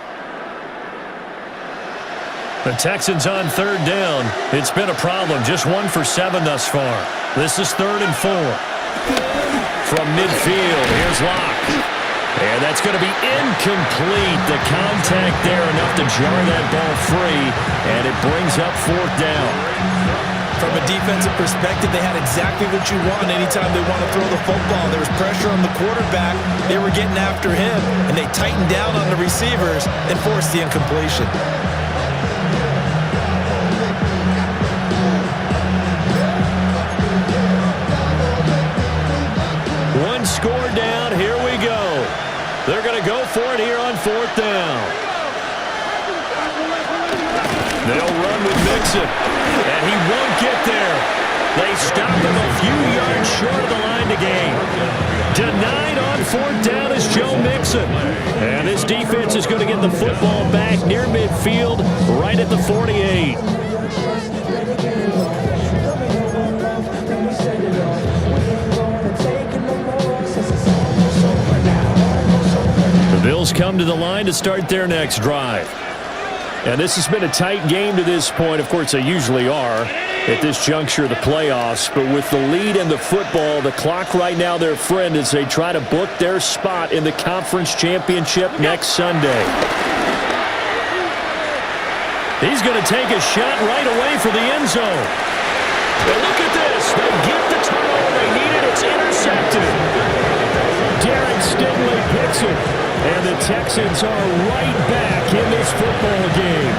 The Texans on third down. It's been a problem. Just 1 for 7 thus far. This is 3rd and 4. From midfield, here's Locke. And that's going to be incomplete. The contact there enough to jar that ball free, and it brings up 4th down. From a defensive perspective, they had exactly what you want anytime they want to throw the football. There was pressure on the quarterback. They were getting after him, and they tightened down on the receivers and forced the incompletion. One score down. Here we go. They're going to go for it here on 4th down. They'll run with Mixon, and he won't get there. They stop him a few yards short of the line to gain. Denied on 4th down is Joe Mixon. And this defense is going to get the football back near midfield, right at the 48. The Bills come to the line to start their next drive. And this has been a tight game to this point. Of course, they usually are at this juncture of the playoffs. But with the lead and the football, the clock right now their friend as they try to book their spot in the conference championship next Sunday. He's going to take a shot right away for the end zone. And look at this. They get the turnover they needed. It's intercepted. Derek Stingley picks it. And the Texans are right back in this football game.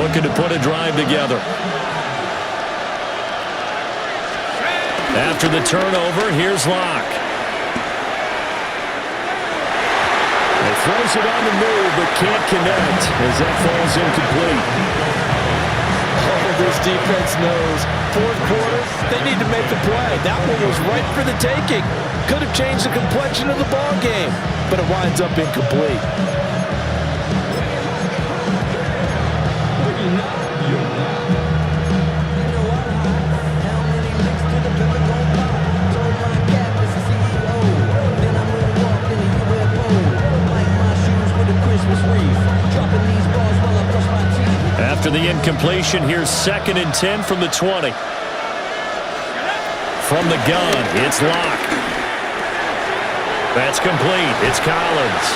Looking to put a drive together. After the turnover, here's Locke. He throws it on the move, but can't connect as that falls incomplete. Oh, this defense knows. Fourth quarter, they need to make the play. That one was right for the taking. Could have changed the complexion of the ball game, but it winds up incomplete. After the incompletion, here's 2nd and 10 from the 20. From the gun, it's Locke. That's complete. It's Collins.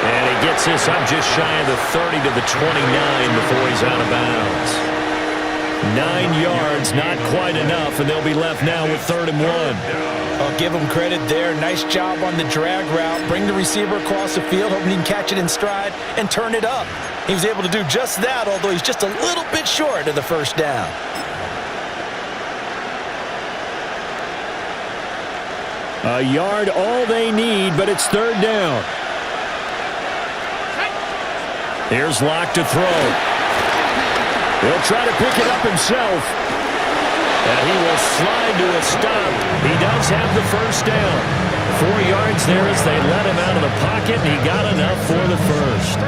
And he gets this up just shy of the 30 to the 29 before he's out of bounds. 9 yards, not quite enough, and they'll be left now with 3rd and 1. I'll give him credit there. Nice job on the drag route. Bring the receiver across the field, hoping he can catch it in stride and turn it up. He was able to do just that, although he's just a little bit short of the first down. A yard all they need, but it's 3rd down. Here's Locke to throw. He'll try to pick it up himself. And he will slide to a stop. He does have the first down. 4 yards there as they let him out of the pocket, and he got enough for the first.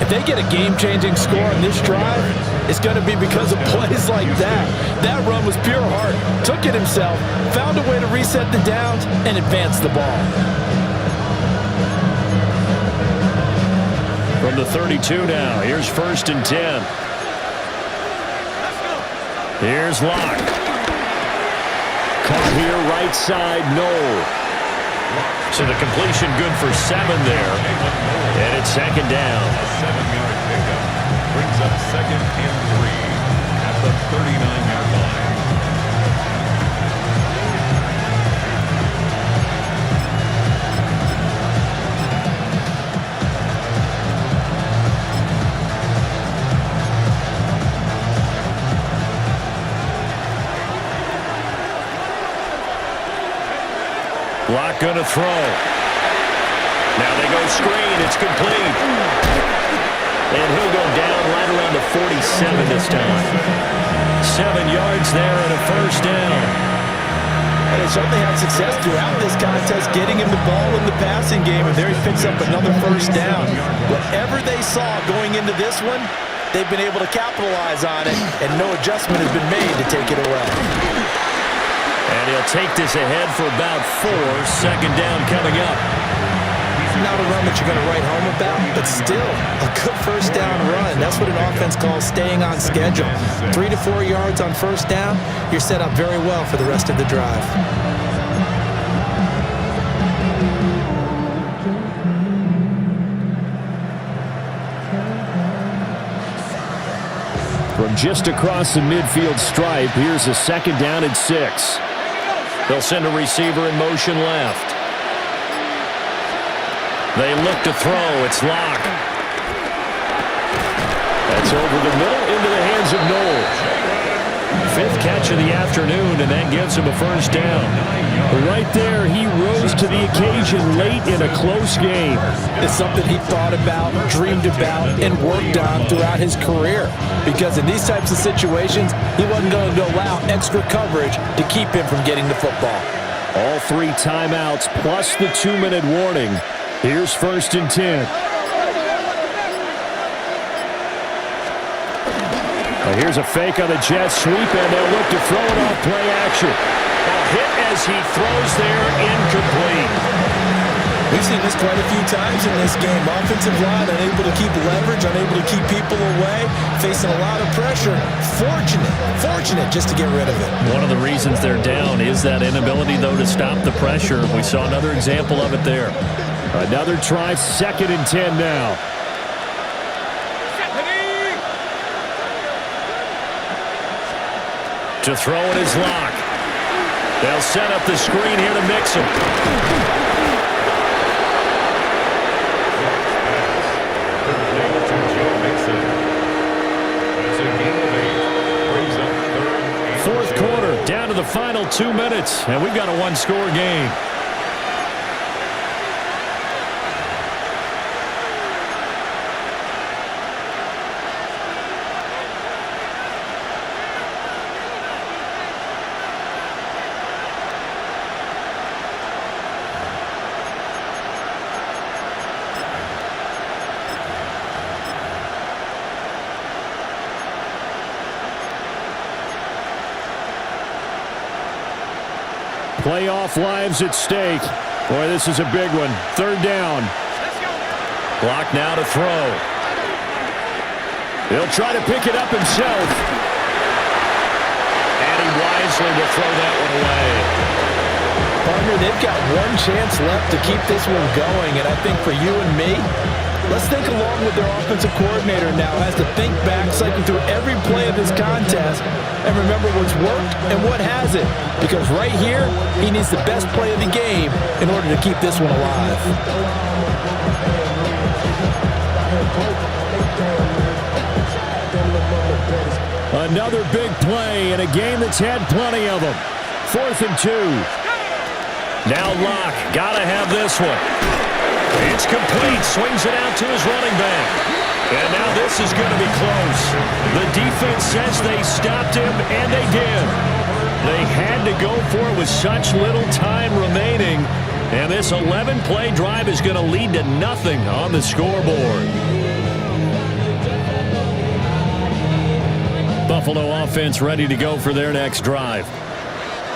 If they get a game-changing score on this drive, it's going to be because of plays like that. That run was pure heart. Took it himself, found a way to reset the downs, and advance the ball. From the 32 now, here's 1st and 10. Here's Locke. Caught here, right side, no. So the completion good for 7 there. And it's 2nd down. A 7-yard pickup brings up 2nd and 3 at the 39-yard line. Locke going to throw. Now they go screen. It's complete. And he'll go down right around the 47 this time. 7 yards there and a first down. And they certainly had success throughout this contest, getting him the ball in the passing game, and there he picks up another first down. Whatever they saw going into this one, they've been able to capitalize on it, and no adjustment has been made to take it away. And he'll take this ahead for about 4. 2nd down coming up. Not a run that you're going to write home about, but still a good first down run. That's what an offense calls staying on schedule. 3 to 4 yards on first down, you're set up very well for the rest of the drive. From just across the midfield stripe, here's a 2nd down and 6. They'll send a receiver in motion left. They look to throw. It's Locke. That's over the middle into the hands of Noel. 5th catch of the afternoon, and that gives him a first down. Right there, he rose to the occasion late in a close game. It's something he thought about, dreamed about, and worked on throughout his career. Because in these types of situations, he wasn't going to allow extra coverage to keep him from getting the football. All 3 timeouts plus the 2-minute warning. Here's 1st and 10. Here's a fake on the jet sweep, and they'll look to throw it off play action. A hit as he throws there, incomplete. We've seen this quite a few times in this game. Offensive line unable to keep leverage, unable to keep people away, facing a lot of pressure. Fortunate just to get rid of it. One of the reasons they're down is that inability, though, to stop the pressure. We saw another example of it there. Another try, 2nd and 10 now. To throw it is Lock. They'll set up the screen here to mix him. Fourth quarter, down to the final 2 minutes, and we've got a one-score game. Playoff lives at stake. Boy, this is a big one. 3rd down. Block now to throw. He'll try to pick it up himself. And he wisely will throw that one away. Partner, they've got one chance left to keep this one going, and I think for you and me, let's think along with their offensive coordinator now has to think back, cycle through every play of this contest, and remember what's worked and what hasn't. Because right here, he needs the best play of the game in order to keep this one alive. Another big play in a game that's had plenty of them. 4th and 2. Now Lock, gotta have this one. It's complete, swings it out to his running back. And now this is going to be close. The defense says they stopped him, and they did. They had to go for it with such little time remaining. And this 11-play drive is going to lead to nothing on the scoreboard. Buffalo offense ready to go for their next drive.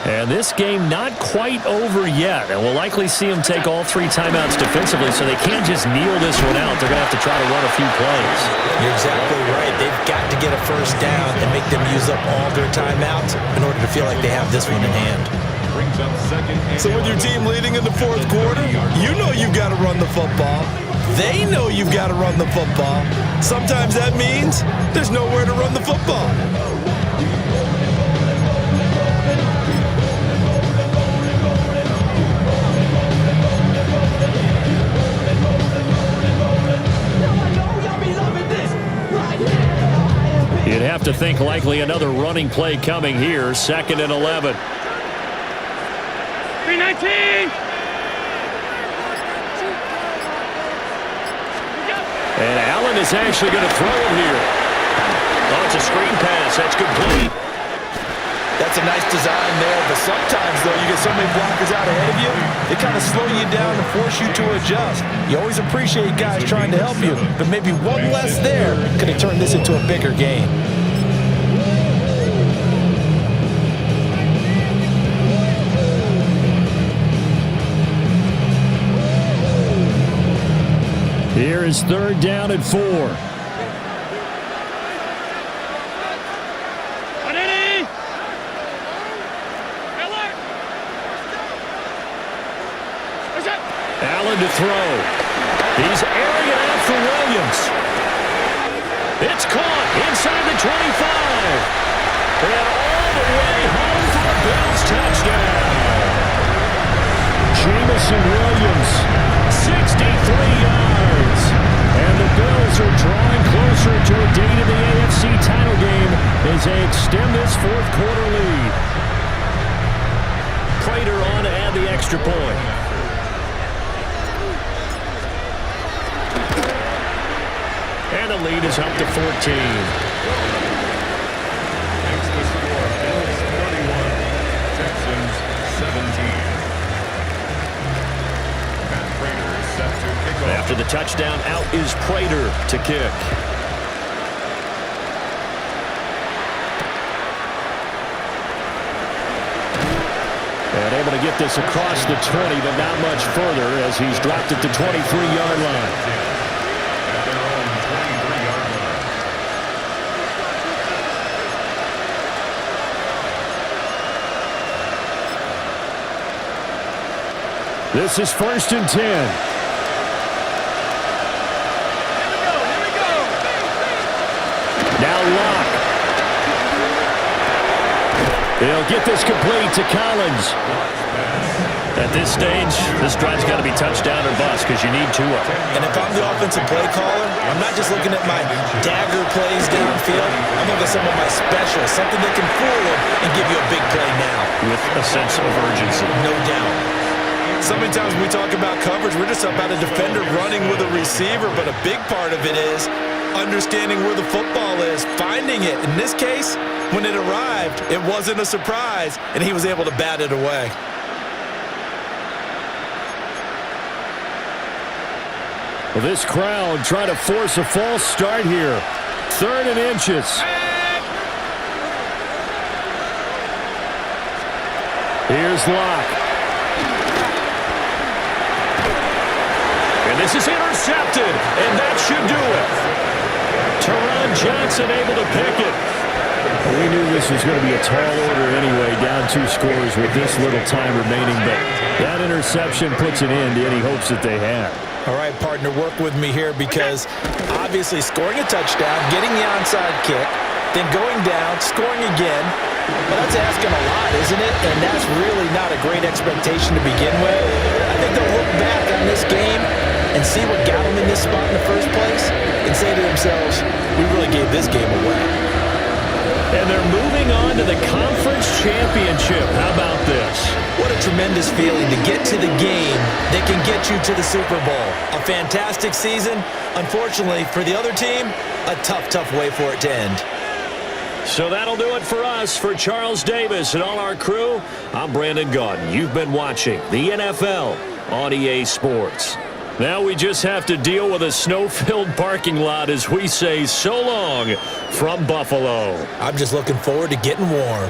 And this game not quite over yet. And we'll likely see them take all 3 timeouts defensively, so they can't just kneel this one out. They're going to have to try to run a few plays. You're exactly right. They've got to get a first down and make them use up all their timeouts in order to feel like they have this one in hand. So with your team leading in the 4th quarter, you know you've got to run the football. They know you've got to run the football. Sometimes that means there's nowhere to run the football. You'd have to think likely another running play coming here. 2nd and 11. 319. And Allen is actually going to throw it here. Oh, it's a screen pass. That's complete. That's a nice design there, but sometimes, though, you get so many blockers out ahead of you, they kind of slow you down and force you to adjust. You always appreciate guys trying to help you, but maybe one less there could have turned this into a bigger game. Here is 3rd down and 4. Allen to throw. He's airing it out for Williams. It's caught inside the 25. And all the way home for a Bills touchdown. Jamison Williams, 63 yards. And the Bills are drawing closer to a date in the AFC title game as they extend this 4th quarter lead. Prater on to add the extra point. And the lead is up to 14. Next to score, Bills 41, Texans 17. Matt Prater is set to kick off. After the touchdown, out is Prater to kick. And Able to get this across the 20, but not much further as he's dropped at the 23-yard line. At their own 23-yard line. This is 1st and 10. Now Locke. He'll get this complete to Collins. At this stage, this drive's got to be touchdown or bust because you need two of them. And if I'm the offensive play caller, I'm not just looking at my dagger plays downfield. I'm looking at some of my specials, something that can fool them and give you a big play now. With a sense of urgency. No doubt. So many times when we talk about coverage, we're just about a defender running with a receiver, but a big part of it is understanding where the football is, finding it. In this case, when it arrived, it wasn't a surprise, and he was able to bat it away. Well, this crowd trying to force a false start here. 3rd and inches. Here's Locke. And this is intercepted, and that should do it. Teron Johnson able to pick it. We knew this was going to be a tall order anyway, down 2 scores with this little time remaining, but that interception puts an end to any hopes that they had. All right, partner, work with me here because obviously scoring a touchdown, getting the onside kick, then going down, scoring again. Well, that's asking a lot, isn't it? And that's really not a great expectation to begin with. I think they'll look back on this game and see what got them in this spot in the first place and say to themselves, we really gave this game away. And they're moving on to the conference championship. How about this? What a tremendous feeling to get to the game that can get you to the Super Bowl. A fantastic season. Unfortunately, for the other team, a tough, tough way for it to end. So that'll do it for us. For Charles Davis and all our crew, I'm Brandon Gaudin. You've been watching the NFL on EA Sports. Now we just have to deal with a snow-filled parking lot as we say so long from Buffalo. I'm just looking forward to getting warm.